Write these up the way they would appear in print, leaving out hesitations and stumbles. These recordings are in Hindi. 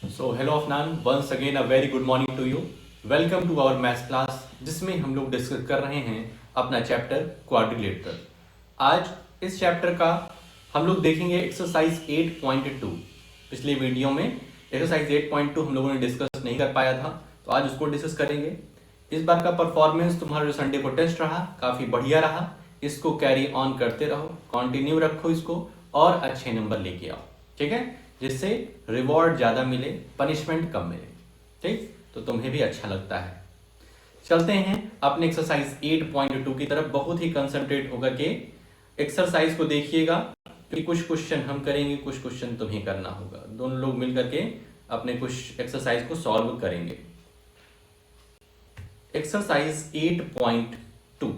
So hello Afnan, once again a very good morning to you. Welcome to our maths class, जिसमें हम लोग डिस्कस कर रहे हैं अपना चैप्टर क्वाड्रिलेटरल। आज इस चैप्टर का हम लोग देखेंगे एक्सरसाइज 8.2। पिछले वीडियो में एक्सरसाइज 8.2 हम लोगों ने डिस्कस नहीं कर पाया था, तो आज उसको डिस्कस करेंगे। इस बार का परफॉर्मेंस तुम्हारा जो संडे को टेस्ट रहा काफ़ी बढ़िया रहा। इसको कैरी ऑन करते रहो, कंटिन्यू रखो इसको और अच्छे नंबर लेके आओ, ठीक है, जिससे रिवॉर्ड ज़्यादा मिले, पनिशमेंट कम मिले। ठीक, तो तुम्हें भी अच्छा लगता है। चलते हैं अपने एक्सरसाइज 8.2 की तरफ। बहुत ही कंसंट्रेट होकर के एक्सरसाइज को देखिएगा, क्योंकि कुछ क्वेश्चन हम करेंगे, कुछ क्वेश्चन तुम्हें करना होगा। दोनों लोग मिलकर के अपने कुछ एक्सरसाइज को सॉल्व करेंगे। एक्सरसाइज 8.2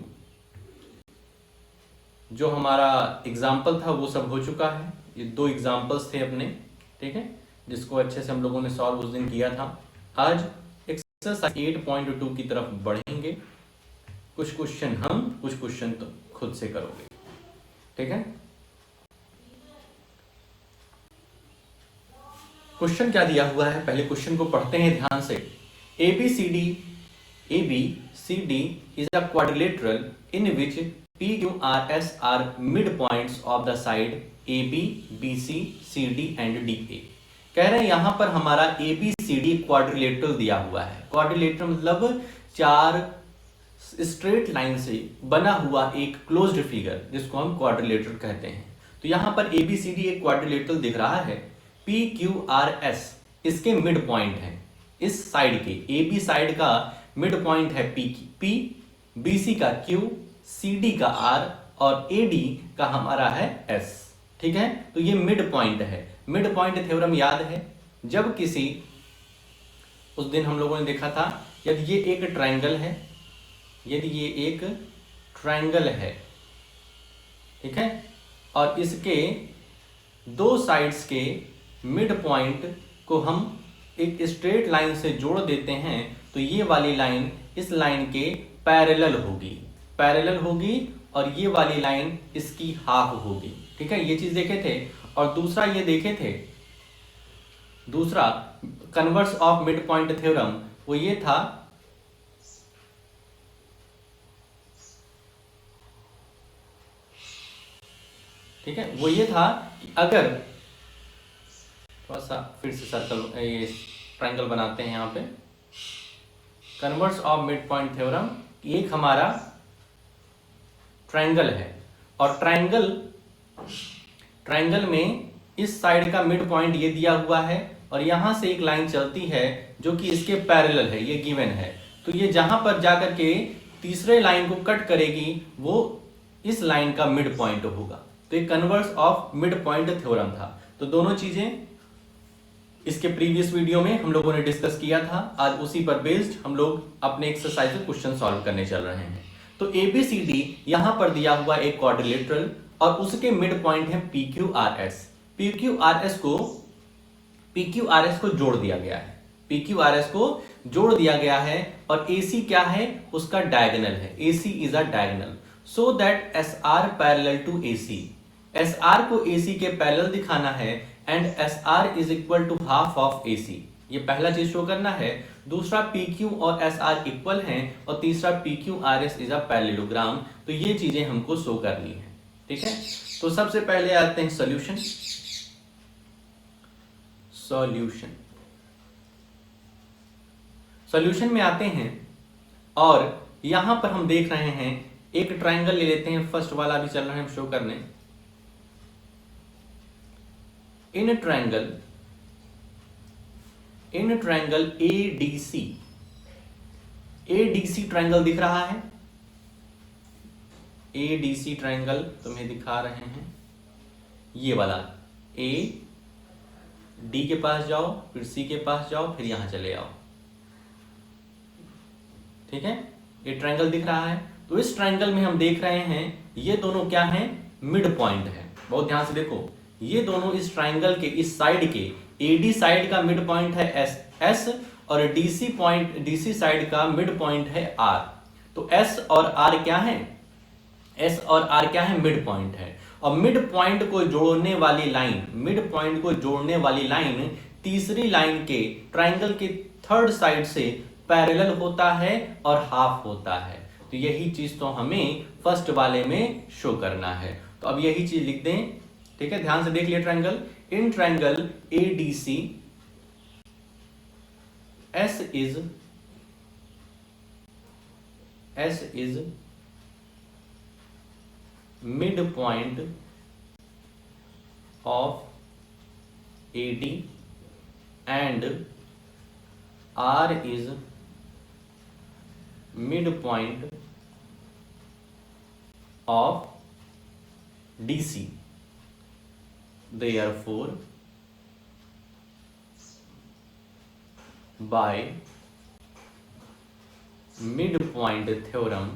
जो हमारा एग्जाम्पल था वो सब हो चुका है। ये दो एग्जाम्पल्स थे अपने, ठीक है, जिसको अच्छे से हम लोगों ने सॉल्व उस दिन किया था। आज एक्सरसाइज 8.2 की तरफ बढ़ेंगे। कुछ क्वेश्चन हम, कुछ क्वेश्चन तुम खुद से करोगे, ठीक है। क्वेश्चन क्या दिया हुआ है, पहले क्वेश्चन को पढ़ते हैं ध्यान से। ABCD is a quadrilateral in which PQRS are midpoints of the side AB, BC, CD and DA। कह रहे हैं यहां पर हमारा ABCD क्वाड्रिलेटरल दिया हुआ है। क्वाड्रिलेटरल मतलब चार स्ट्रेट लाइन से बना हुआ एक क्लोज्ड फिगर, जिसको हम क्वाड्रिलेटरल कहते हैं। तो यहां पर ABCD एक क्वाड्रिलेटरल दिख रहा है। PQRS इसके मिड पॉइंट है, इस साइड के AB साइड का मिड पॉइंट है P, BC का Q, CD का R और AD का हमारा है S, ठीक है। तो ये मिड पॉइंट है। मिड पॉइंट थ्योरम याद है, जब किसी, उस दिन हम लोगों ने देखा था, यदि ये एक ट्रायंगल है, यदि ये एक ट्रायंगल है, ठीक है, और इसके दो साइड्स के मिड पॉइंट को हम एक स्ट्रेट लाइन से जोड़ देते हैं, तो ये वाली लाइन इस लाइन के पैरेलल होगी और ये वाली लाइन इसकी हाफ होगी, ठीक है। ये चीज देखे थे। और दूसरा ये देखे थे, दूसरा converse of mid point theorem, वो ये था, ठीक है, वो ये था कि अगर थोड़ा सा फिर से सर्कल, ये ट्रायंगल बनाते हैं यहाँ पे। Converse of mid point theorem, एक हमारा ट्रायंगल है और ट्रायंगल में इस साइड का मिड पॉइंट ये दिया हुआ है और यहां से एक लाइन चलती है जो कि इसके पैरेलल है, ये गिवन है। तो ये जहां पर जाकर के तीसरे लाइन को कट करेगी, वो इस लाइन का मिड पॉइंट होगा। तो ये converse of mid point theorem था। तो दोनों चीजें इसके प्रीवियस वीडियो में हम लोगों ने डिस्कस किया था। आज उसी पर बेस्ड हम लोग अपने एक्सरसाइज में क्वेश्चन सॉल्व करने चल रहे हैं। तो ABCD यहां पर दिया हुआ एक क्वाड्रिलेटरल और उसके मिड पॉइंट है PQRS। PQRS को जोड़ दिया गया है, PQRS को जोड़ दिया गया है और AC क्या है, उसका डायगोनल है। AC is a diagonal, so that SR parallel to AC। SR को AC के पैरेलल दिखाना है and SR is equal to half of AC। ये पहला चीज शो करना है। दूसरा PQ और SR इक्वल हैं और तीसरा PQRS इज अ पैरेललोग्राम। तो ये चीजें हमको शो करनी है, ठीक है। तो सबसे पहले आते हैं सॉल्यूशन। सॉल्यूशन में आते हैं और यहां पर हम देख रहे हैं एक ट्रायंगल ले लेते हैं। फर्स्ट वाला भी चल रहा है हम शो करने। इन ट्रायंगल ADC ट्रायंगल दिख रहा है। ADC ट्रायंगल तुम्हें दिखा रहे हैं, ये वाला। A D के पास जाओ, फिर C के पास जाओ, फिर यहां चले आओ, ठीक है। ये ट्रायंगल दिख रहा है। तो इस ट्रायंगल में हम देख रहे हैं ये दोनों क्या हैं, मिड पॉइंट है। बहुत ध्यान से देखो, ये दोनों इस ट्रायंगल के इस साइड के AD साइड का मिड पॉइंट है S और DC साइड का मिड पॉइंट है R। तो S और R क्या है, मिड पॉइंट है। और मिड पॉइंट को जोड़ने वाली लाइन तीसरी लाइन के ट्राइंगल के थर्ड साइड से पैरेलल होता है और हाफ होता है। तो यही चीज तो हमें फर्स्ट वाले में शो करना है। तो अब यही चीज लिख दें, ठीक है, ध्यान से देख लिए triangle. In triangle ADC S is midpoint of AD and R is midpoint of DC. Therefore, by midpoint theorem,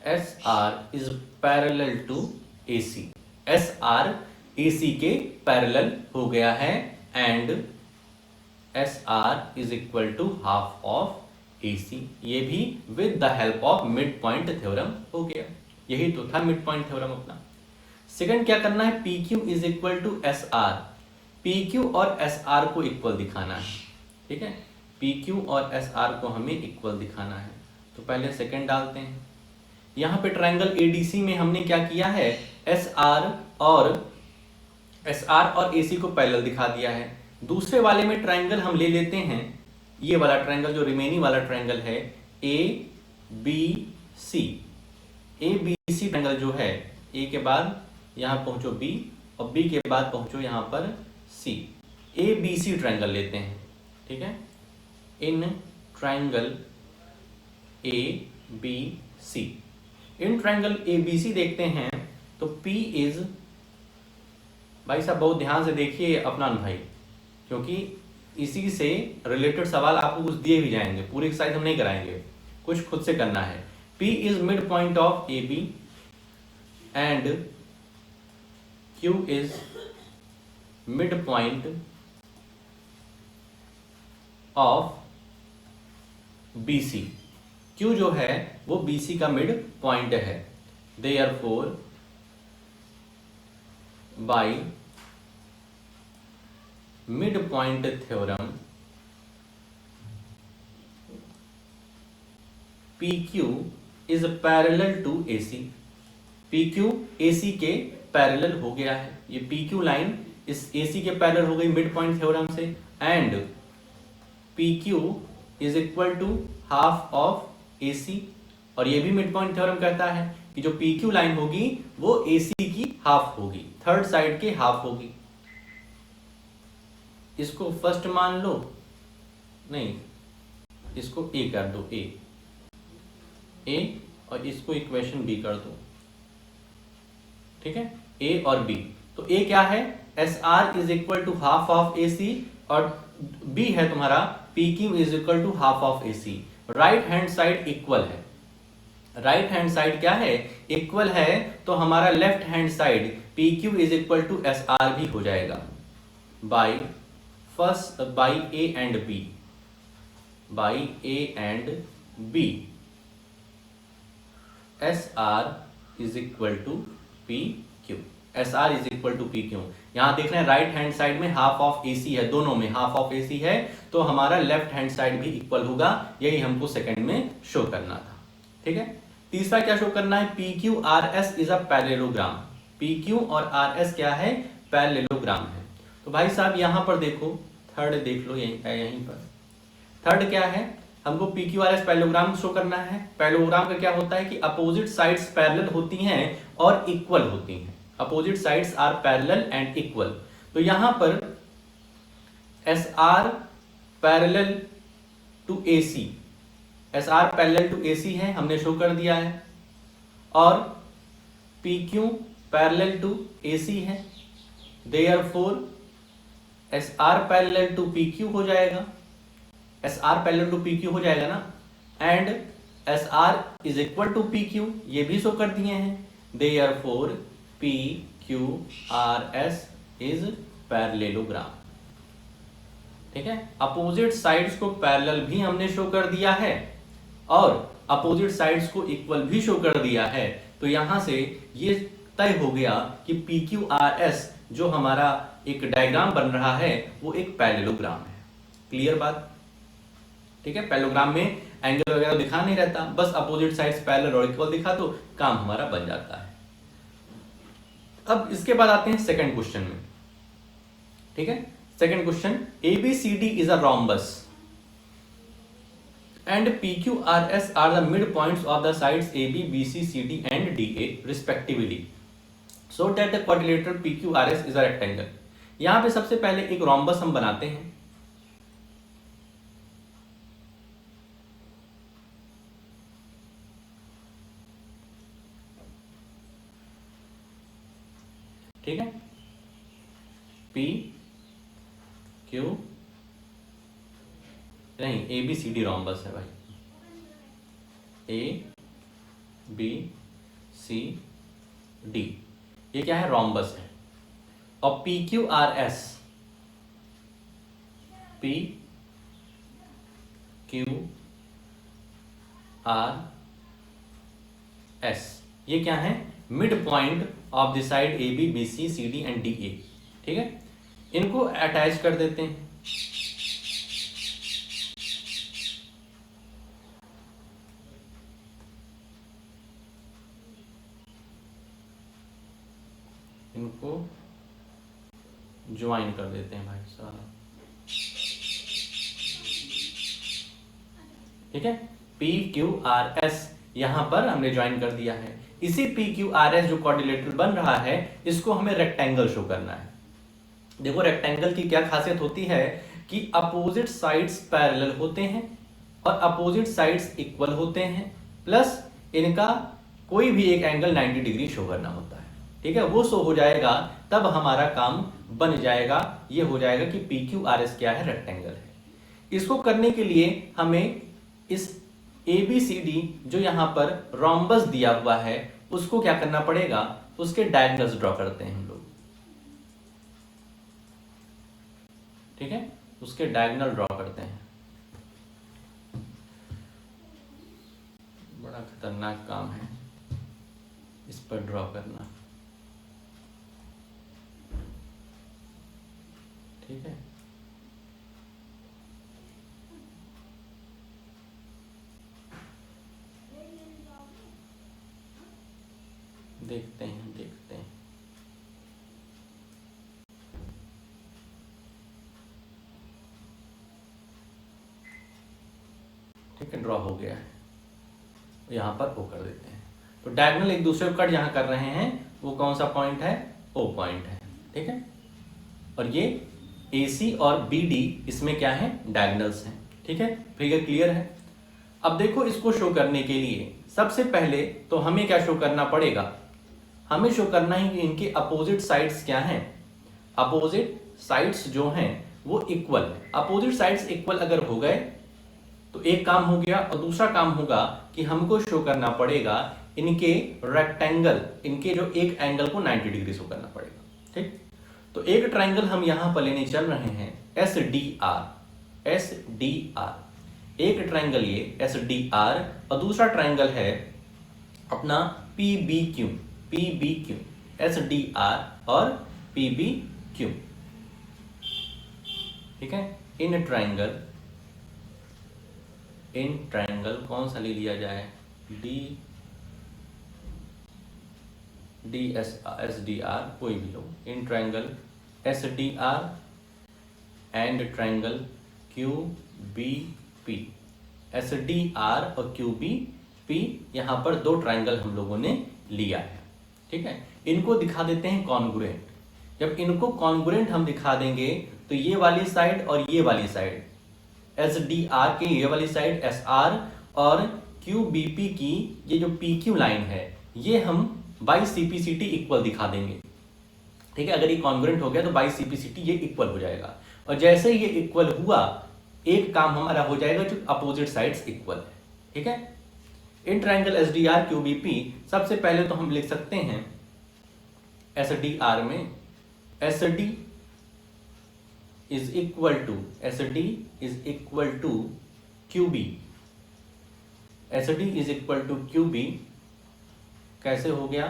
SR is parallel to AC. SR AC के पैरेलल हो गया है and SR is equal to half of AC. ये भी with the help of midpoint theorem हो गया। यही तो था midpoint theorem अपना। सेकंड क्या करना है, PQ is equal to SR. PQ और SR को इक्वल दिखाना है, ठीक है, PQ और SR को हमें इक्वल दिखाना है। तो पहले सेकंड डालते हैं। यहाँ पे ट्रायंगल ADC में हमने क्या किया है, SR और AC को पैरेलल दिखा दिया है। दूसरे वाले में ट्रायंगल हम ले लेते हैं, ये वाला ट्रायंगल जो रिमेनिंग वाला ट्रायंगल है ABC। ABC ट्रायंगल जो है, A के बाद यहाँ पहुंचो B और B के बाद पहुंचो यहाँ पर C। ABC ट्रायंगल लेते हैं, ठीक है। In triangle ABC, in triangle ABC देखते हैं तो P इज, भाई साहब बहुत ध्यान से देखिए अपना भाई, क्योंकि इसी से रिलेटेड सवाल आपको कुछ दिए भी जाएंगे, पूरी एक्सरसाइज हम नहीं कराएंगे, कुछ खुद से करना है। P is mid point of AB and Q is mid point of BC। Q जो है वो BC का मिड पॉइंट है। Therefore, by midpoint theorem, PQ is parallel to AC. PQ AC के पैरेलल हो गया है। ये PQ लाइन इस AC के पैरेलल हो गई मिड पॉइंट थ्योरम से, and PQ is equal to half of AC। और ये भी मिड पॉइंट थ्योरम कहता है कि जो PQ लाइन होगी वो AC की हाफ होगी, थर्ड साइड के हाफ होगी। इसको फर्स्ट मान लो, नहीं इसको A कर दो, A और इसको इक्वेशन B कर दो, ठीक है, A और B। तो A क्या है, SR is equal to half of AC और B है तुम्हारा PQ is equal to half of AC। Right hand side equal है, राइट हैंड साइड क्या है, इक्वल है, तो हमारा left hand side PQ is equal to SR भी हो जाएगा by A and B, by A and B। SR is equal to PQ, SR is equal to PQ। यहां देख रहे हैं राइट हैंड साइड में हाफ ऑफ AC है, दोनों में हाफ ऑफ AC है, तो हमारा लेफ्ट हैंड साइड भी इक्वल होगा। यही हमको सेकंड में शो करना था, ठीक है। तीसरा क्या शो करना है, PQRS is a parallelogram. PQ और RS क्या है, पैरेललोग्राम है। तो भाई साहब यहां पर देखो, थर्ड देख लो, यहीं पर थर्ड क्या है, हमको PQRS पैरेललोग्राम शो करना है। पैरेललोग्राम का क्या होता है कि अपोजिट साइड्स पैरेलल होती हैं और इक्वल होती हैं। Opposite sides are parallel and equal. तो यहां पर SR parallel to AC, SR parallel to AC है, हमने शो कर दिया है, और PQ पैरेलल टू AC है। Therefore, SR parallel to PQ हो जाएगा, SR पैरेलल टू PQ हो जाएगा ना, and SR is equal to PQ, ये भी शो कर दिए हैं। Therefore, PQRS इज पैरेललोग्राम, ठीक है, अपोजिट साइड्स को पैरेलल भी हमने शो कर दिया है और अपोजिट साइड्स को इक्वल भी शो कर दिया है। तो यहां से ये तय हो गया कि पी क्यू आर एस जो हमारा एक डायग्राम बन रहा है वो एक पैरेललोग्राम है। क्लियर बात? ठीक है, पैरेललोग्राम में एंगल वगैरह दिखा नहीं रहता, बस अपोजिट साइड्स पैरेलल और इक्वल दिखा तो काम हमारा बन जाता है। अब इसके बाद आते हैं सेकंड क्वेश्चन में। ठीक है, second question, ABCD is a rhombus and PQRS are the midpoints of the sides AB, BC, CD and DA respectively, so that the quadrilateral PQRS is a rectangle। यहां पे सबसे पहले एक rhombus हम बनाते हैं। ठीक है, P Q नहीं, ABCD rhombus है भाई, ABCD ये क्या है? rhombus है। और PQRS ये क्या है? Mid point of the side AB, BC, CD and DA। ठीक है, इनको अटैच कर देते हैं। इनको ज्वाइन कर देते हैं भाई साहब। ठीक है, PQRS यहां पर हमने ज्वाइन कर दिया है। इसी PQRS जो क्वाड्रिलेटरल बन रहा है इसको हमें रेक्टेंगल शो करना है। देखो रेक्टेंगल की क्या खासियत होती है कि अपोजिट साइड्स पैरेलल होते हैं और अपोजिट साइड्स इक्वल होते हैं, प्लस इनका कोई भी एक एंगल 90 डिग्री शो करना होता है। ठीक है, वो शो हो जाएगा तब हमारा काम बन जाएगा। ये हो जाएगा कि PQRS क्या है? रेक्टेंगल है। इसको करने के लिए हमें इस ABCD जो यहां पर रोम्बस दिया हुआ है उसको क्या करना पड़ेगा? उसके डायगोनल्स ड्रॉ करते हैं हम लोग। ठीक है, उसके डायगोनल ड्रॉ करते हैं। बड़ा खतरनाक काम है इस पर ड्रॉ करना। ठीक है, देखते हैं। ठीक है, ड्रॉ हो गया है, यहां पर ओ कर देते हैं। तो डायगोनल एक दूसरे को कट जहां कर रहे हैं वो कौन सा पॉइंट है? ओ पॉइंट है। ठीक है, और ये AC और BD इसमें क्या है? डायगोनल्स हैं। ठीक है, फिगर क्लियर है? अब देखो इसको शो करने के लिए सबसे पहले तो हमें क्या शो करना पड़ेगा? हमें शो करना है कि इनके अपोजिट साइड्स क्या हैं। अपोजिट साइड्स जो हैं वो इक्वल है। अपोजिट साइड्स इक्वल अगर हो गए तो एक काम हो गया, और दूसरा काम होगा कि हमको शो करना पड़ेगा इनके रेक्टेंगल, इनके जो एक एंगल को 90 डिग्री शो करना पड़ेगा। ठीक, तो एक ट्राइंगल हम यहां पर लेने चल रहे हैं SDR। एक ट्राइंगल ये SDR और दूसरा ट्राइंगल है अपना PBQ। SDR और PBQ। ठीक है, इन ट्राइंगल कौन सा ले लिया जाए? SDR कोई भी लो। In triangle SDR and triangle QBP। SDR और QBP यहां पर दो ट्राइंगल हम लोगों ने लिया है। ठीक है, इनको दिखा देते हैं कॉन्ग्रुएंट। जब इनको कॉन्ग्रुएंट हम दिखा देंगे तो ये वाली साइड और ये वाली साइड, SDR की ये वाली साइड SR और QBP की ये जो PQ लाइन है ये हम बाई CPCT इक्वल दिखा देंगे। ठीक है, अगर ये कॉन्ग्रुएंट हो गया तो बाई CPCT ये इक्वल हो जाएगा, और जैसे ये इक्वल हुआ एक काम हमारा हो जाएगा जो अपोजिट साइड्स इक्वल है। ठीक है, इन ट्राइंगल SDR QBP सबसे पहले तो हम लिख सकते हैं SDR में SD is equal to S D is equal to Q B. S D is equal to Q B कैसे हो गया?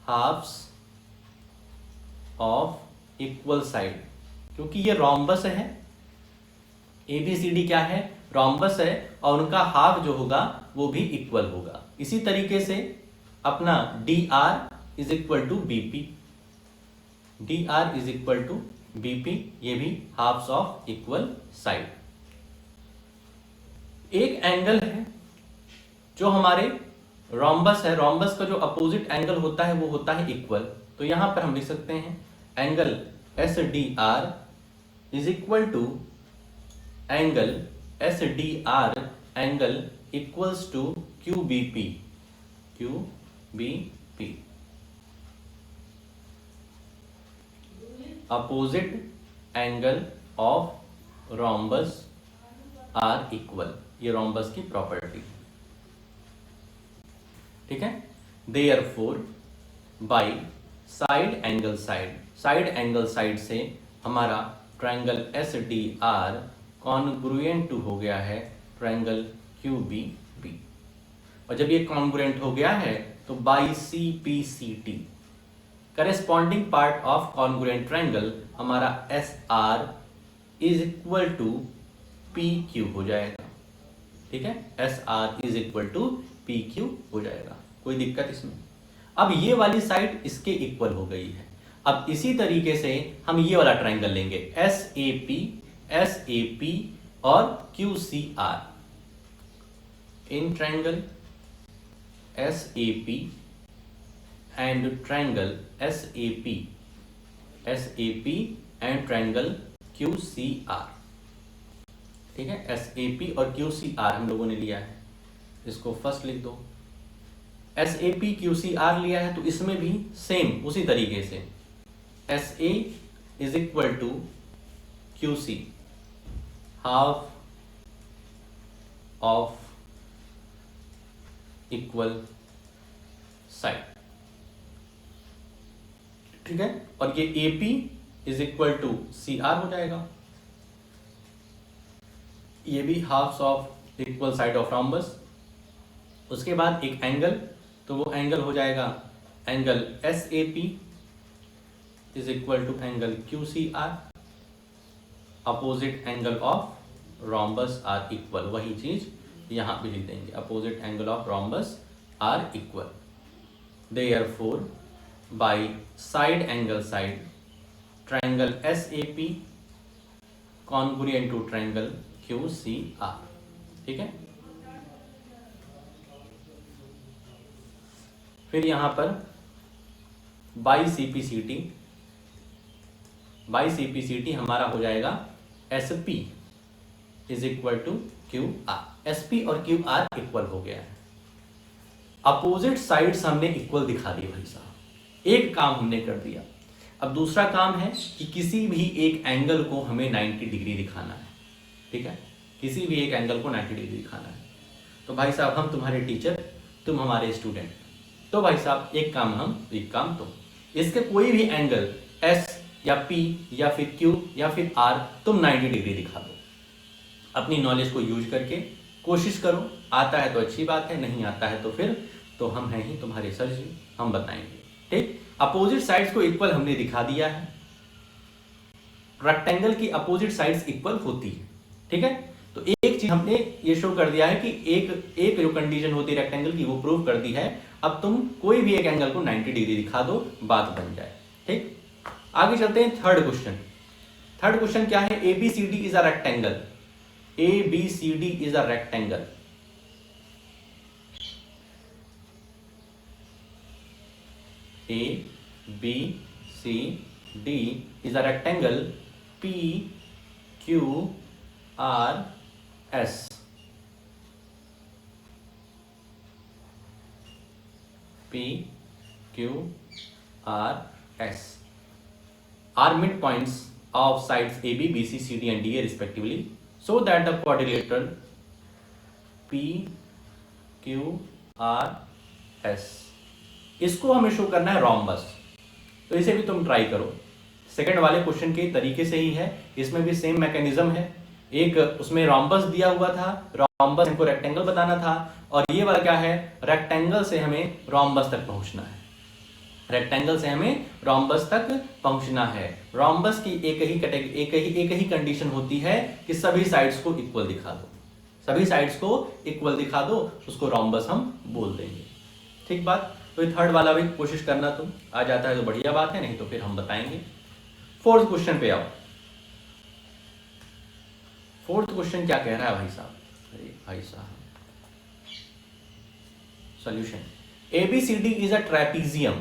हाफ्स ऑफ इक्वल साइड, क्योंकि ये रोम्बस है, ए बी सी डी क्या है? रोम्बस है, और उनका हाफ जो होगा वो भी इक्वल होगा। इसी तरीके से अपना D R is equal to B P, D R is equal to B P, ये भी हाफ्स ऑफ इक्वल साइड। एक एंगल है जो हमारे रोम्बस है, रोम्बस का जो अपोजिट एंगल होता है वो होता है इक्वल। तो यहां पर हम लिख सकते हैं angle S D R is equal to angle S D R angle equals to Q B P, Q B P. Opposite angle of rhombus are equal, ये रोम्बस की प्रॉपर्टी, ठीक है। Therefore by side angle side, side angle side से हमारा triangle S D R congruent to हो गया है ट्रायंगल क्यू बी बी। और जब ये कॉन्ग्रुएंट हो गया है तो by C P C T corresponding part of congruent triangle हमारा S R is equal to P Q हो जाएगा, ठीक है। S R is equal to P Q हो जाएगा, कोई दिक्कत इसमें? अब ये वाली साइड इसके इक्वल हो गई है। अब इसी तरीके से हम ये वाला ट्रायंगल लेंगे एस ए पी और Q C R. In triangle S A P and triangle S A P and triangle Q C R, ठीक है। एस ए पी और क्यू सी आर हम लोगों ने लिया है, इसको फर्स्ट लिख दो। S A P Q C R लिया है तो इसमें भी सेम उसी तरीके से S A is equal to Q C, half of equal side, ठीक है। और ये A P is equal to C R हो जाएगा, ये भी halves of equal side of rhombus. उसके बाद एक एंगल, तो वो एंगल हो जाएगा angle S A P is equal to angle Q C R, opposite angle of rhombus are equal. वही चीज यहां भी लिख देंगे, opposite angle of rhombus are equal. Therefore by side angle side triangle S A P congruent to triangle Q C R, ठीक है। फिर यहां पर by C P C T, by C P C T हमारा हो जाएगा S P is equal to Q R. S P और क्यू आर इक्वल हो गया है, अपोजिट साइड्स हमने इक्वल दिखा दी भाई साहब। एक काम हमने कर दिया। अब दूसरा काम है कि किसी भी एक एंगल को हमें 90 डिग्री दिखाना है, ठीक है। किसी भी एक एंगल को 90 डिग्री दिखाना है। तो भाई साहब हम तुम्हारे टीचर, तुम हमारे स्टूडेंट, तो भाई साहब एक काम हम, एक काम तुम, इसके कोई भी एंगल एस या पी या फिर क्यू या फिर आर तुम 90 डिग्री दिखा दो। अपनी नॉलेज को यूज करके कोशिश करो, आता है तो अच्छी बात है, नहीं आता है तो फिर तो हम हैं ही तुम्हारे सर जी, हम बताएंगे, ठीक। अपोजिट साइड्स को इक्वल हमने दिखा दिया है, रेक्टेंगल की अपोजिट साइड्स इक्वल होती है, ठीक है। तो एक चीज हमने ये शो कर दिया है कि एक जो कंडीशन होती है रेक्टेंगल की वो प्रूव कर दी है। अब तुम कोई भी एक एंगल को 90 डिग्री दिखा दो, बात बन जाए, ठीक। आगे चलते हैं थर्ड क्वेश्चन। थर्ड क्वेश्चन क्या है? A B C D is a rectangle, A B C D is a rectangle. A B C D is a rectangle P Q R S. P Q R S are midpoints of sides AB, BC, CD and DA respectively, so that the quadrilateral P Q R S, इसको हमें शो करना है रोम्बस। तो इसे भी तुम ट्राई करो। सेकंड वाले क्वेश्चन के तरीके से ही है, इसमें भी सेम मैकेनिज्म है। एक उसमें रोम्बस दिया हुआ था, रोम्बस हमको रेक्टेंगल बताना था, और ये वाला क्या है, रेक्टेंगल से हमें रोम्बस तक पहुंचना है। रेक्टेंगल से हमें रोम्बस तक पहुंचना है। रोम्बस की एक ही कंडीशन होती है कि सभी साइड्स को इक्वल दिखा दो, सभी साइड्स को इक्वल दिखा दो, उसको रोम्बस हम बोल देंगे। ठीक बात। तो ये थर्ड वाला भी कोशिश करना, तुम आ जाता है तो बढ़िया बात है, नहीं तो फिर हम बताएंगे। फोर्थ क्वेश्चन पे आओ। फोर्थ क्वेश्चन क्या कह रहा है भाई साहब? अरे भाई साहब, solution, ABCD is a trapezium.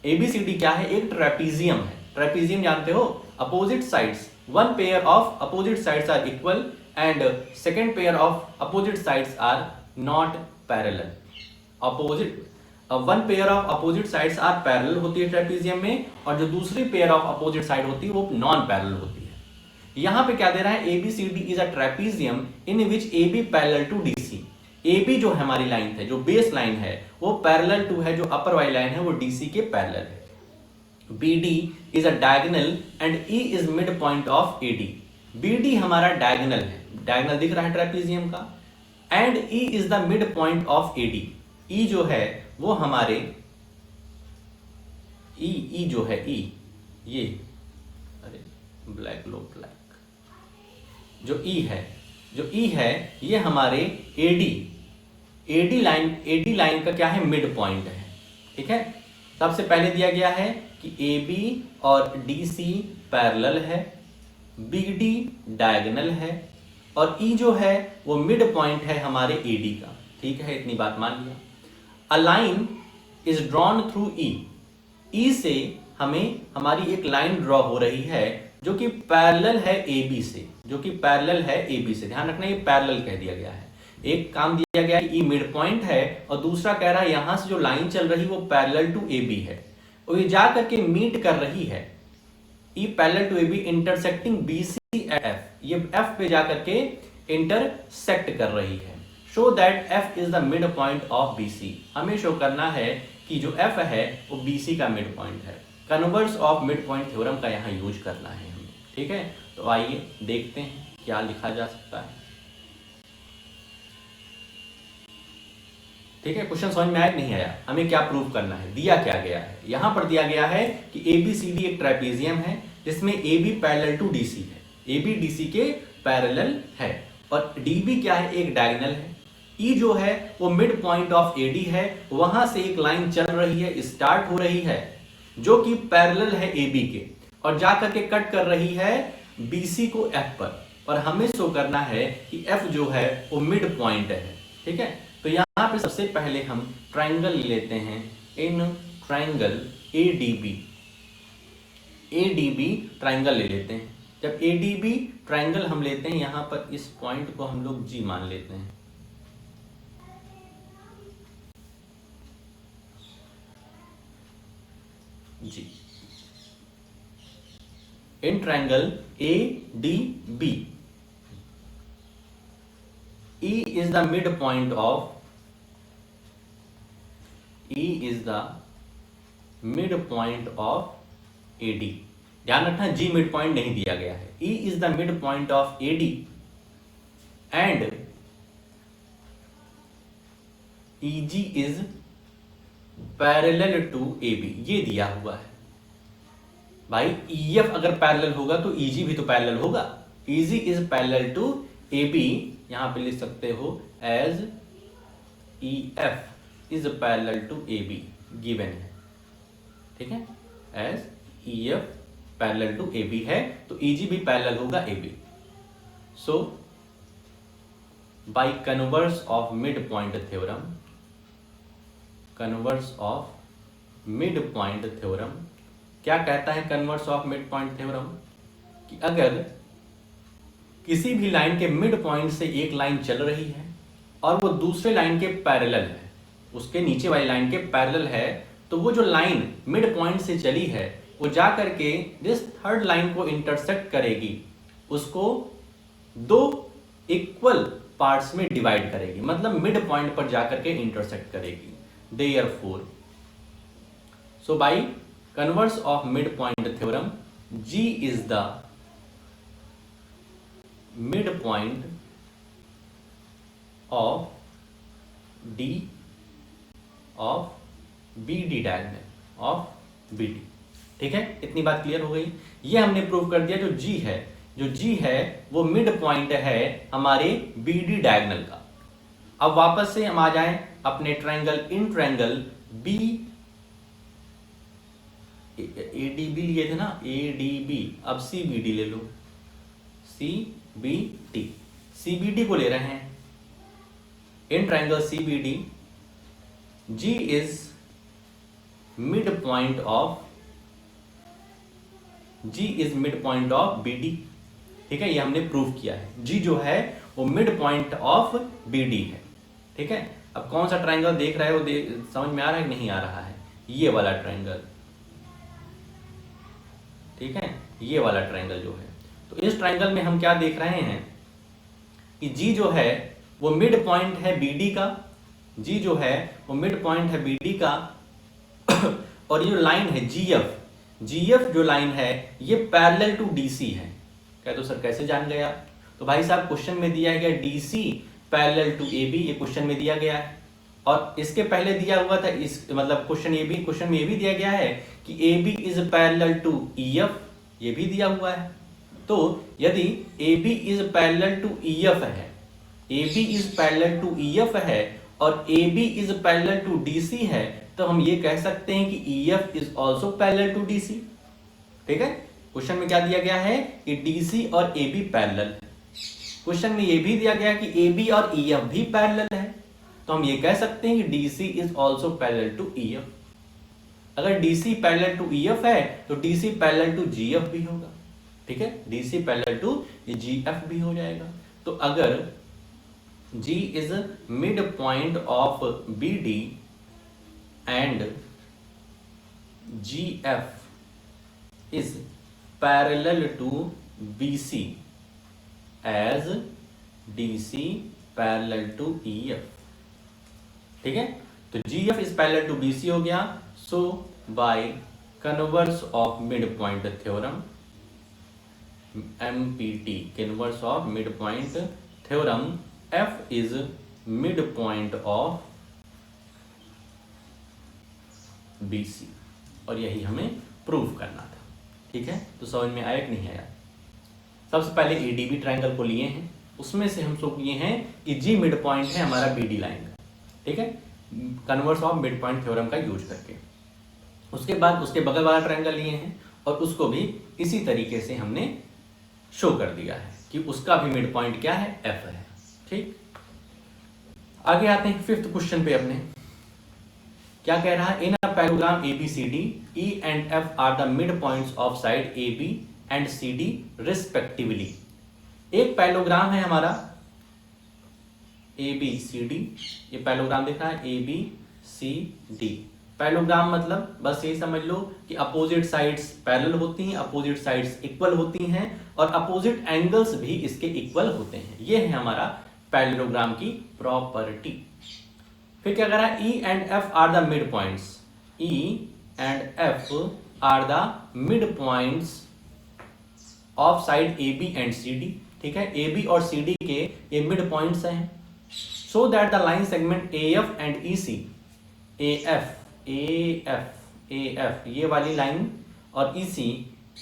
ABCD क्या है? एक ट्रेपीजियम है। ट्रेपीजियम जानते हो, opposite sides, one pair of opposite sides are equal and second pair of opposite sides are not parallel. Opposite one pair of opposite sides are parallel होती है ट्रेपीजियम में, और जो दूसरी पेयर ऑफ अपोजिट साइड होती है वो नॉन पैरेलल होती है। यहां पे क्या दे रहा है, ABCD is a trapezium in which AB parallel to DC. AB जो हमारी लाइन है, जो बेस लाइन है, वो पैरेलल टू है, जो अपर वाली लाइन है वो डीसी के पैरेलल है। BD is a diagonal and E is mid point of AD। BD हमारा डायगोनल है, डायगोनल दिख रहा है ट्रेपीजियम का, and E is the mid point of AD। E जो है वो हमारे E जो है E, ये अरे ब्लैक लो ब्लैक, जो E है ये हमारे AD लाइन का क्या है, मिड पॉइंट है। ठीक है, सबसे पहले दिया गया है कि AB और DC पैरेलल है, BD डायगोनल है, और E जो है वो मिड पॉइंट है हमारे AD का। ठीक है, इतनी बात मान लिया। A line is drawn through E से हमें हमारी एक लाइन ड्रॉ हो रही है जो कि पैरेलल है AB से, ध्यान रखना ये पैरेलल कह दिया गया है। एक काम दिया गया है, E मिड पॉइंट है, और दूसरा कह रहा है यहां से जो लाइन चल रही है वो पैरेलल टू AB है, और ये जा करके मीट कर रही है, E parallel to AB intersecting BC at F। ये F पे जा करके इंटरसेक्ट कर रही है। Show that F is the mid point of BC। हमें शो करना है कि जो F है वो BC का मिड पॉइंट है। Converse of mid point theorem का यहाँ यूज करना है हमें। ठीक है, तो आइए देखते हैं क्या लिखा जा सकता है। ठीक है, क्वेश्चन समझ में आया कि नहीं आया? हमें क्या प्रूव करना है, दिया क्या गया है? यहां पर दिया गया है कि ABCD एक ट्रेपीजियम है जिसमें AB पैरेलल टू DC है, AB DC के पैरेलल है, और DB क्या है, एक डायगोनल है। E जो है वो मिड पॉइंट ऑफ AD है, वहां से एक लाइन चल रही है, स्टार्ट हो रही है, जो कि पैरेलल है AB के, और जाकर के कट कर रही है BC को F पर, और हमें शो करना है कि F जो है वो मिड पॉइंट है। ठीक है, तो यहाँ पे सबसे पहले हम ट्राइंगल लेते हैं, इन ट्राइंगल ADB ट्राइंगल ले लेते हैं। जब ADB ट्राइंगल हम लेते हैं, यहाँ पर इस पॉइंट को हम लोग G मान लेते हैं। G in triangle ADB, E is the midpoint of AD। ध्यान रखना G मिड पॉइंट नहीं दिया गया है। E is the midpoint of AD and EG is parallel to AB। ये दिया हुआ है भाई। EF अगर पैरेलल होगा तो EG भी तो पैरेलल होगा। EG is parallel to AB, यहां पे लिख सकते हो as EF is parallel to AB, given है। ठीक है, as EF parallel to AB है तो EG भी पैरेलल होगा AB। So by converse of mid point theorem, क्या कहता है converse of mid point theorem? कि अगर किसी भी लाइन के मिड पॉइंट से एक लाइन चल रही है और वो दूसरे लाइन के पैरेलल है, उसके नीचे वाली लाइन के पैरेलल है, तो वो जो लाइन मिड पॉइंट से चली है वो जा करके जिस थर्ड लाइन को इंटरसेक्ट करेगी उसको दो इक्वल पार्ट्स में डिवाइड करेगी, मतलब मिड पॉइंट पर जाकर के इंटरसेक्ट करेगी। Therefore, so by converse of mid point theorem G is the midpoint of D of BD diagonal of BD। ठीक है, इतनी बात क्लियर हो गई। ये हमने प्रूव कर दिया जो G है वो मिड पॉइंट है हमारे BD डायगोनल का। अब वापस से हम आ जाएं अपने इन ट्रायंगल बी ADB लिए थे ना, ADB, अब CBD ले लो, CBD को ले रहे हैं। In triangle CBD G is mid point of BD। ठीक है, ये हमने प्रूव किया है। G जो है वो मिड पॉइंट ऑफ BD है। ठीक है, अब कौन सा ट्रायंगल देख रहा है वो समझ में आ रहा है कि नहीं आ रहा है? ये वाला ट्रायंगल। ठीक है, ये वाला ट्रायंगल जो है, तो इस ट्रायंगल में हम क्या देख रहे हैं कि G जो है वो मिड पॉइंट है BD का। G जो है वो मिड पॉइंट है BD का और ये जो लाइन है GF जो लाइन है ये पैरेलल टू DC है। क्या तो सर कैसे जान गया? तो भाई साहब क्वेश्चन में दिया गया DC पैरेलल टू AB, ये क्वेश्चन में दिया गया है। और इसके पहले दिया हुआ था इस मतलब क्वेश्चन में ये भी दिया गया है कि AB is parallel to EF, ये भी दिया हुआ है। तो यदि AB is parallel to EF है, AB is parallel to EF है और AB is parallel to DC है, तो हम ये कह सकते हैं कि EF is also parallel to DC। ठीक है, क्वेश्चन में क्या दिया गया है कि DC और AB पैरेलल है। क्वेश्चन में ये भी दिया गया कि AB और EF भी पैरेलल है, तो हम ये कह सकते हैं कि DC is also parallel to EF। अगर DC पैरेलल टू EF है तो DC पैरेलल टू GF भी होगा। ठीक है, DC पैरेलल टू GF भी हो जाएगा। तो अगर G is mid point of BD and GF is parallel to BC as DC parallel to EF। ठीक है, तो GF is parallel to BC हो गया। So by converse of mid point theorem, MPT, converse of mid point theorem, F is mid point of BC, और यही हमें प्रूव करना था। ठीक है, तो समझ में आया कि नहीं आया? सबसे पहले ADB ट्रायंगल को लिए हैं, उसमें से हम सो किए हैं कि G मिड पॉइंट है हमारा BD लाइन का। ठीक है, converse of mid point theorem का यूज करके। उसके बाद उसके बगल वाला ट्रायंगल लिए हैं और उसको भी इसी तरीके से हमने शो कर दिया है कि उसका भी मिड पॉइंट क्या है, F है। ठीक, आगे आते हैं फिफ्थ क्वेश्चन पे अपने। क्या कह रहा है? In a parallelogram ABCD, E and F are the mid points of side AB and CD respectively. एक पैराग्राम है हमारा ABCD, ये पैराग्राम दिख रहा है ABCD। पैराग्राम मतलब बस ये समझ लो कि अपोजिट साइड्स पैरेलल होती हैं, अपोजिट साइड्स इक्वल होती हैं और अपोजिट एंगल्स भी इसके इक्वल होते हैं। ये है हमारा पैरेललोग्राम की प्रॉपर्टी। फिर क्या कर रहा है? E and F are the mid points, E and F are the mid points of side AB and CD। ठीक है, AB और CD के ये मिड पॉइंट्स हैं। So that the line segment AF and EC, AF ये वाली लाइन और EC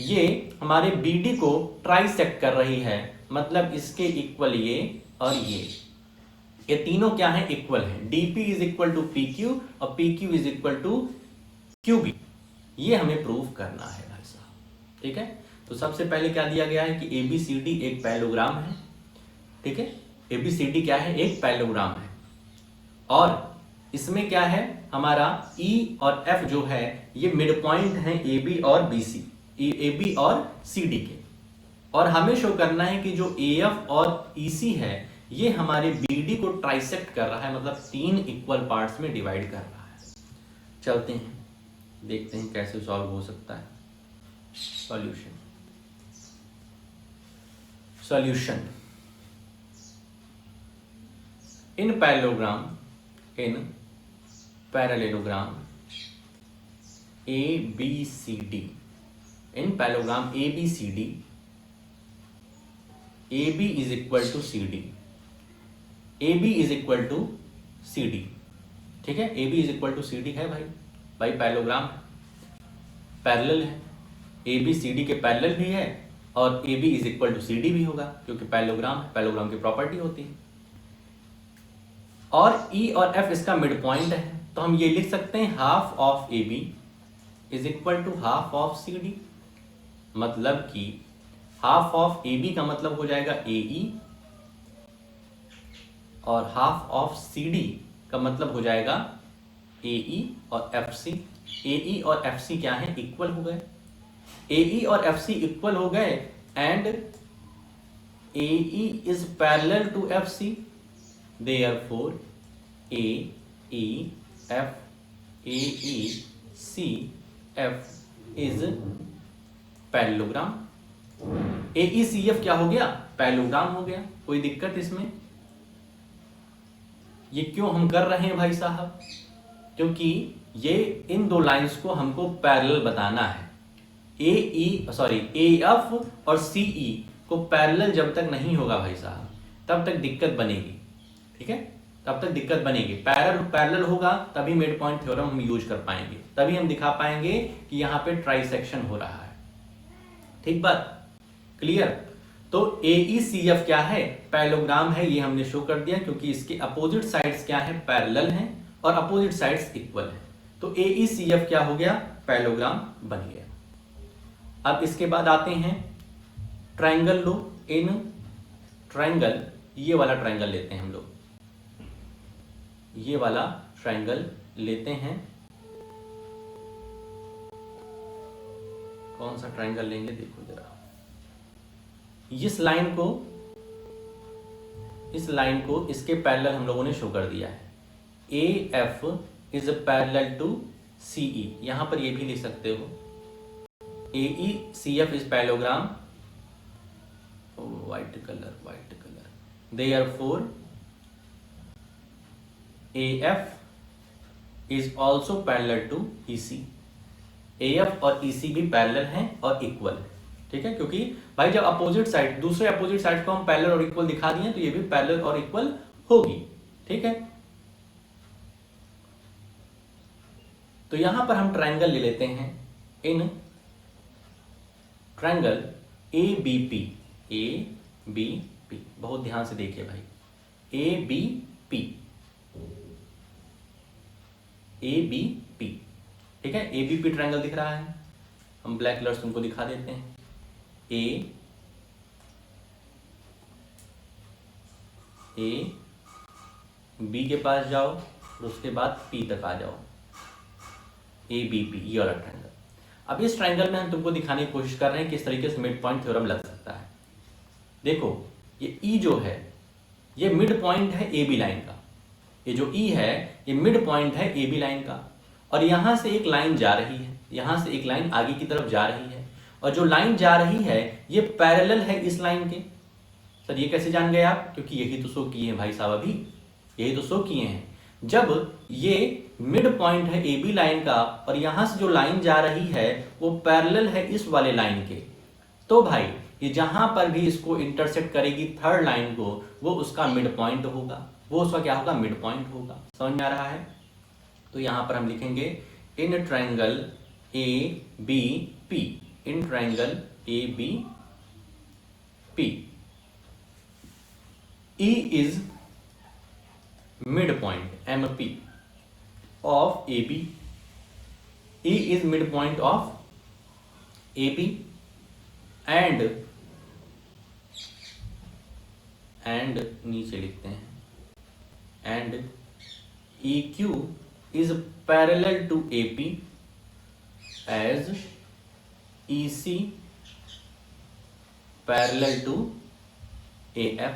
ये हमारे BD को ट्राइसेक्ट कर रही है, मतलब इसके इक्वल ये और ये तीनों क्या है? इक्वल है। DP is equal to PQ और PQ is equal to QB। ये हमें प्रूव करना है भाई साहब। ठीक है, तो सबसे पहले क्या दिया गया है कि ABCD एक पैरेललोग्राम है। ठीक है, ABCD क्या है? एक पैरेललोग्राम है और इसमें क्या है हमारा E और F जो है ये मिड पॉइंट है AB और BC, AB और CD के। और हमें शो करना है कि जो AF और EC है ये हमारे BD को ट्राइसेक्ट कर रहा है, मतलब तीन इक्वल पार्ट्स में डिवाइड कर रहा है। चलते हैं देखते हैं कैसे सॉल्व हो सकता है। Solution in parallelogram ABCD in parallelogram A B C D, A B is equal to C D, A B is equal to C D, ठीक है, A B is equal to C D है भाई पैरेललोग्राम पैरेलल है, ए बी सी डी के पैरेलल भी है और A B is equal to C D भी होगा क्योंकि पैरेललोग्राम है, पैरेललोग्राम की प्रॉपर्टी होती है। और ई और एफ इसका मिड पॉइंट है, तो हम ये लिख सकते हैं half of A B is equal to half of C D, मतलब कि हाफ ऑफ ए बी का मतलब हो जाएगा ए ई और हाफ ऑफ सी डी का मतलब हो जाएगा ए ई और एफ सी। ए ई और एफ सी क्या है, इक्वल हो गए, ए ई और एफ सी इक्वल हो गए and A E is parallel to F C, therefore A E F, A E C F is parallelogram. A E C F क्या हो गया, पैरेललोग्राम हो गया। कोई दिक्कत इसमें? ये क्यों हम कर रहे हैं भाई साहब, क्योंकि ये इन दो लाइंस को हमको पैरेलल बताना है। ए एफ और सी ई को पैरेलल जब तक नहीं होगा भाई साहब तब तक दिक्कत बनेगी, ठीक है, तब तक दिक्कत बनेगी। पैरेलल होगा तभी मिड पॉइंट थ्योरम हम यूज कर पाएंगे, तभी हम दिखा पाएंगे कि यहाँ पे ट्राइसेक्शन हो रहा है। ठीक बात, क्लियर? तो ए ई सी एफ क्या है, पैरेललोग्राम है, ये हमने शो कर दिया क्योंकि इसके अपोजिट साइड्स क्या है, पैरेलल हैं और अपोजिट साइड्स इक्वल है। तो ए ई सी एफ क्या हो गया, पैरेललोग्राम बन गया। अब इसके बाद आते हैं ट्रायंगल लो। इन ट्रायंगल, ये वाला ट्रायंगल लेते हैं हम लोग, ये वाला ट्रायंगल लेते हैं। कौन सा ट्रायंगल लेंगे, देखो जरा, इस लाइन को इसके पैरेलल हम लोगों ने शो कर दिया है। A F is parallel to C E, यहां पर ये भी लिख सकते हो, A E C F is parallelogram, white colour, therefore A F is also parallel to E C. A F और ई सी भी पैरेलल हैं और इक्वल है, ठीक है, क्योंकि भाई जब अपोजिट साइड, दूसरे अपोजिट साइड को हम पैरेलल और इक्वल दिखा दिए तो ये भी पैरेलल और इक्वल होगी, ठीक है। तो यहां पर हम ट्रायंगल ले लेते हैं। In triangle A B P, A B P, बहुत ध्यान से देखिए भाई, A B P, A B P, ठीक है, ए बी पी ट्रायंगल दिख रहा है, हम ब्लैक कलर से तुमको दिखा देते हैं। ए बी के पास जाओ और उसके बाद पी तक आ जाओ, ए बी पी, ये वाला ट्रायंगल। अब इस ट्रायंगल में हम तुमको दिखाने की कोशिश कर रहे हैं किस तरीके से मिड पॉइंट थ्योरम लग सकता है। देखो ये ई जो है ये मिड पॉइंट है ए बी लाइन का, ये जो ई है ये मिड पॉइंट है ए बी लाइन का, और यहां से एक लाइन जा रही है, यहां से एक लाइन आगे की तरफ जा रही है, और जो लाइन जा रही है ये पैरेलल है इस लाइन के। सर ये कैसे जान गए आप, क्योंकि यही तो शो किए हैं भाई साहब, अभी यही तो शो किए हैं। जब ये मिड पॉइंट है ए बी लाइन का और यहां से जो लाइन जा रही है वो पैरेलल है इस वाले लाइन के, तो भाई ये जहां पर भी इसको इंटरसेक्ट करेगी थर्ड लाइन को, वो उसका मिड पॉइंट होगा, वो उसका क्या होगा, मिड पॉइंट होगा। समझ में आ रहा है? तो यहां पर हम लिखेंगे in triangle A B P, in triangle A B P, E is midpoint MP of AB. E is midpoint of AB and नीचे लिखते हैं and EQ is parallel to AP as EC parallel to AF.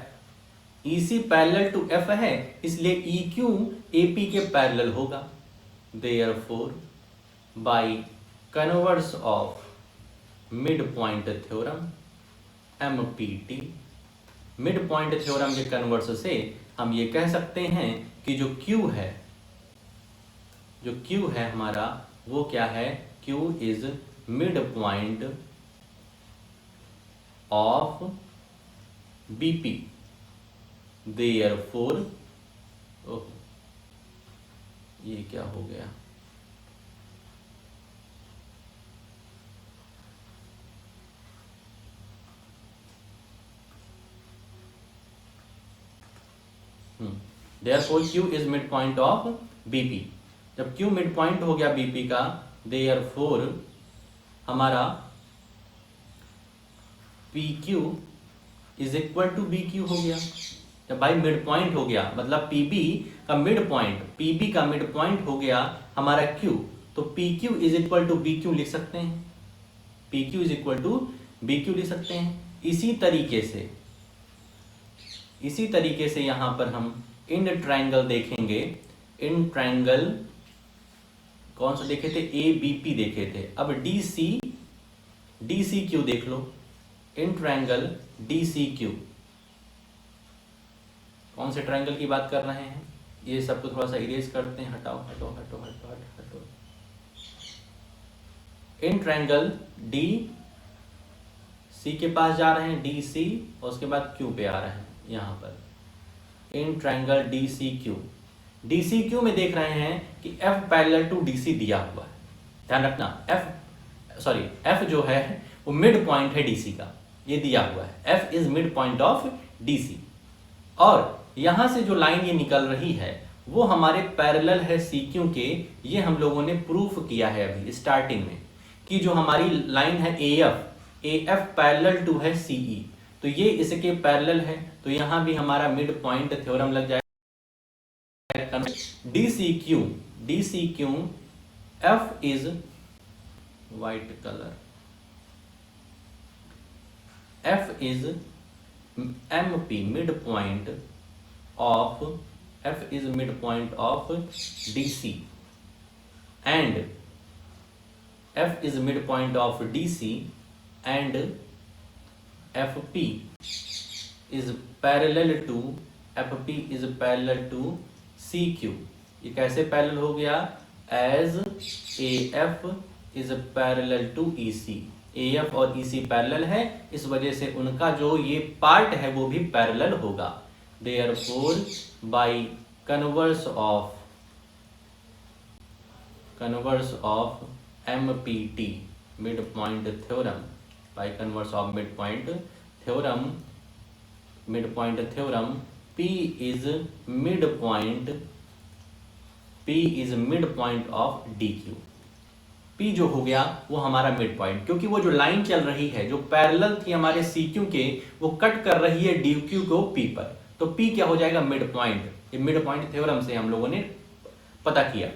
EC parallel to F है इसलिए EQ AP के पैरेलल होगा। Therefore, by converse of midpoint theorem MPT, midpoint theorem के कन्वर्स से हम ये कह सकते हैं कि जो Q है हमारा वो क्या है, Q is midpoint of B, therefore, ओह ये क्या हो गया, therefore Q is mid point of B. P Q mid point हो गया बीपी का, देयरफॉर हमारा PQ is equal to BQ हो गया। जब भाई मिड पॉइंट हो गया मतलब PB का मिड पॉइंट, PB का मिड पॉइंट हो गया हमारा Q, तो PQ is equal to BQ लिख सकते हैं, PQ is equal to BQ लिख सकते हैं। इसी तरीके से यहां पर हम इन ट्रायंगल देखेंगे। इन ट्रायंगल कौन सा देखे थे, ABP देखे थे। अब DCQ देख लो, इन ट्रायंगल DCQ, कौन से ट्रायंगल की बात कर रहे हैं, ये सबको थोड़ा सा इरेज करते हैं, हटाओ हटो हटो हटो हटो। इन ट्रायंगल DC के पास जा रहे हैं, DC, और उसके बाद Q पे आ रहे हैं यहां पर। इन ट्रायंगल DCQ में देख रहे हैं कि F पैरेलल टू DC दिया हुआ है। ध्यान रखना, F जो है वो मिड पॉइंट है DC का, ये दिया हुआ है। F is mid point of DC, और यहां से जो लाइन ये निकल रही है वो हमारे पैरेलल है CQ के। ये हम लोगों ने प्रूफ किया है अभी स्टार्टिंग में कि जो हमारी लाइन है AF पैरेलल टू है CE, तो ये इसके पैरेलल है, तो यहां भी हमारा मिड पॉइंट थ्योरम लग जाएगा। DCQ F is white colour, F is MP mid point of, F is mid point of DC, and F is midpoint of DC, and FP is parallel to CQ। ये कैसे पैरेलल हो गया, as AF is parallel to EC। AF और EC पैरेलल है, इस वजह से उनका जो ये पार्ट है वो भी पैरेलल होगा। Therefore by converse of MPT midpoint theorem, by converse of midpoint theorem, P is midpoint of DQ। P जो हो गया वो हमारा मिड पॉइंट, क्योंकि वो जो लाइन चल रही है जो पैरेलल थी हमारे CQ के, वो कट कर रही है DQ को P पर, तो P क्या हो जाएगा, मिड पॉइंट। ये मिड पॉइंट थ्योरम से हम लोगों ने पता किया।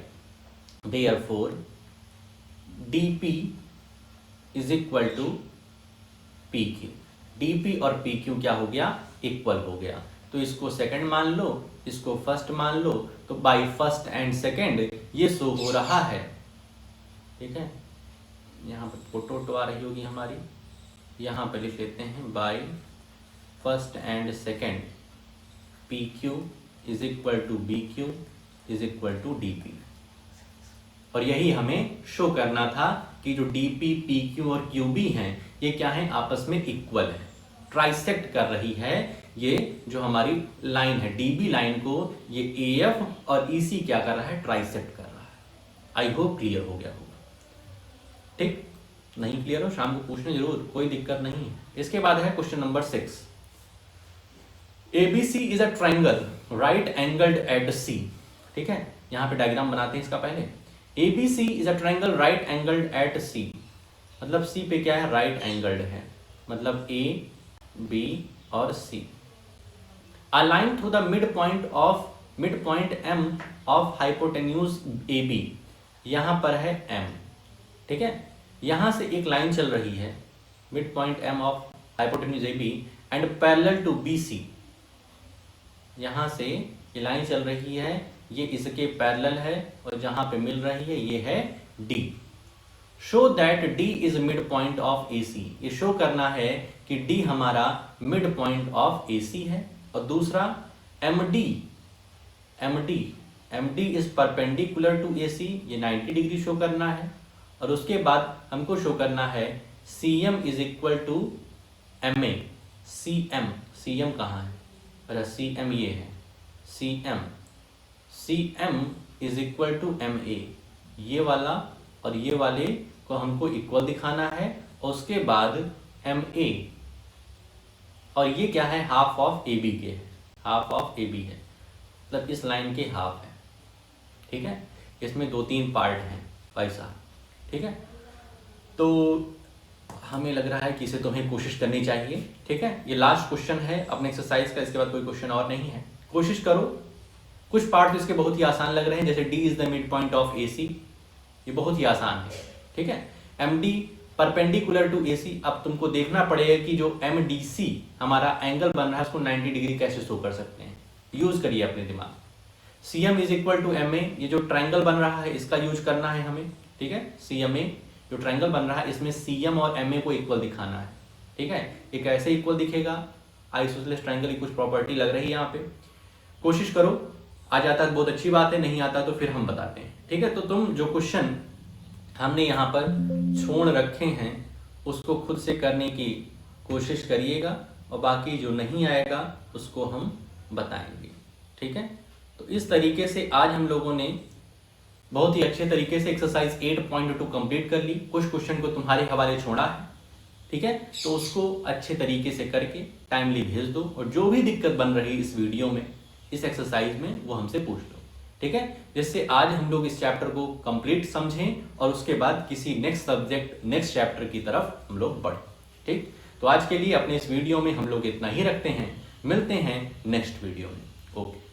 Therefore DP is equal to PQ। DP और PQ क्या हो गया, इक्वल हो गया। तो इसको सेकंड मान लो, इसको फर्स्ट मान लो, तो बाय फर्स्ट एंड सेकंड ये शो हो रहा है। ठीक है, यहाँ पर फोटो आ रही होगी हमारी, यहाँ पर लिख लेते हैं by first and second PQ is equal to BQ is equal to DP। और यही हमें शो करना था कि जो DP, PQ और QB हैं ये क्या है, आपस में इक्वल है, ट्राइसेक्ट कर रही है। ये जो हमारी लाइन है DB लाइन को ये AF और EC क्या कर रहा है, ट्राइसेक्ट कर रहा है। आई होप क्लियर हो गया होगा। ठीक, नहीं क्लियर हो शाम को पूछना जरूर, कोई दिक्कत नहीं है। इसके बाद है question number 6। ABC is a triangle right angled at C। ठीक है, यहाँ पे डायग्राम बनाते हैं इसका पहले। ABC is a triangle right angled at C, मतलब C पे क्या है, राइट एंगल्ड है, मतलब A, B और C। A line through the midpoint M of hypotenuse AB, यहाँ पर है M। ठीक है, यहाँ से एक लाइन चल रही है mid point M of hypotenuse AB and parallel to BC। यहाँ से ये लाइन चल रही है, ये इसके पैरेलल है, और जहां पे मिल रही है ये है D। Show that D is mid point of AC। ये शो करना है कि D हमारा मिड पॉइंट ऑफ AC है। और दूसरा MD is perpendicular to AC, ये 90 डिग्री शो करना है। और उसके बाद हमको शो करना है CM is equal to M A, C M, C M कहाँ है, अरे सी एम ये है, C M is equal to M A, ये वाला और ये वाले को हमको इक्वल दिखाना है, और उसके बाद एम ए, और ये क्या है, हाफ ऑफ ए बी के है, हाफ ऑफ ए बी है, मतलब इस लाइन के हाफ है, ठीक है। इसमें 2-3 पार्ट हैं भाई साहब, ठीक है। तो हमें लग रहा है कि इसे तुम्हें कोशिश करनी चाहिए, ठीक है। ये लास्ट क्वेश्चन है अपने एक्सरसाइज का, इसके बाद कोई क्वेश्चन और नहीं है। कोशिश करो। कुछ पार्ट इसके बहुत ही आसान लग रहे हैं, जैसे D is the mid point of A C, ये बहुत ही आसान है, ठीक है। M D perpendicular to A C, अब तुमको देखना पड़ेगा कि जो एम डी सी हमारा एंगल बन रहा है उसको 90 डिग्री कैसे शो कर सकते हैं, यूज करिए अपने दिमाग। C M is equal to M A, ये जो ट्रायंगल बन रहा है इसका यूज करना है हमें, ठीक है। सी एम ए जो ट्रायंगल बन रहा है इसमें सी एम और एम ए को इक्वल दिखाना है, ठीक है। ये कैसे इक्वल दिखेगा, आइसोसेलेस ट्रायंगल की कुछ प्रॉपर्टी लग रही है यहाँ पे। कोशिश करो, आ जाता है बहुत अच्छी बात है, नहीं आता तो फिर हम बताते हैं, ठीक है। तो तुम जो क्वेश्चन हमने यहाँ पर छोड़ रखे हैं उसको खुद से करने की कोशिश करिएगा, और बाकी जो नहीं आएगा उसको हम बताएंगे, ठीक है। तो इस तरीके से आज हम लोगों ने बहुत ही अच्छे तरीके से एक्सरसाइज 8.2 कंप्लीट कर ली। कुछ क्वेश्चन को तुम्हारे हवाले छोड़ा है, ठीक है। तो उसको अच्छे तरीके से करके टाइमली भेज दो, और जो भी दिक्कत बन रही इस वीडियो में, इस एक्सरसाइज में, वो हमसे पूछ लो, ठीक है। जिससे आज हम लोग इस चैप्टर को कंप्लीट समझें और उसके बाद किसी नेक्स्ट सब्जेक्ट, नेक्स्ट चैप्टर की तरफ हम लोग बढ़ें, ठीक। तो आज के लिए अपने इस वीडियो में हम लोग इतना ही रखते हैं, मिलते हैं नेक्स्ट वीडियो में, ओके।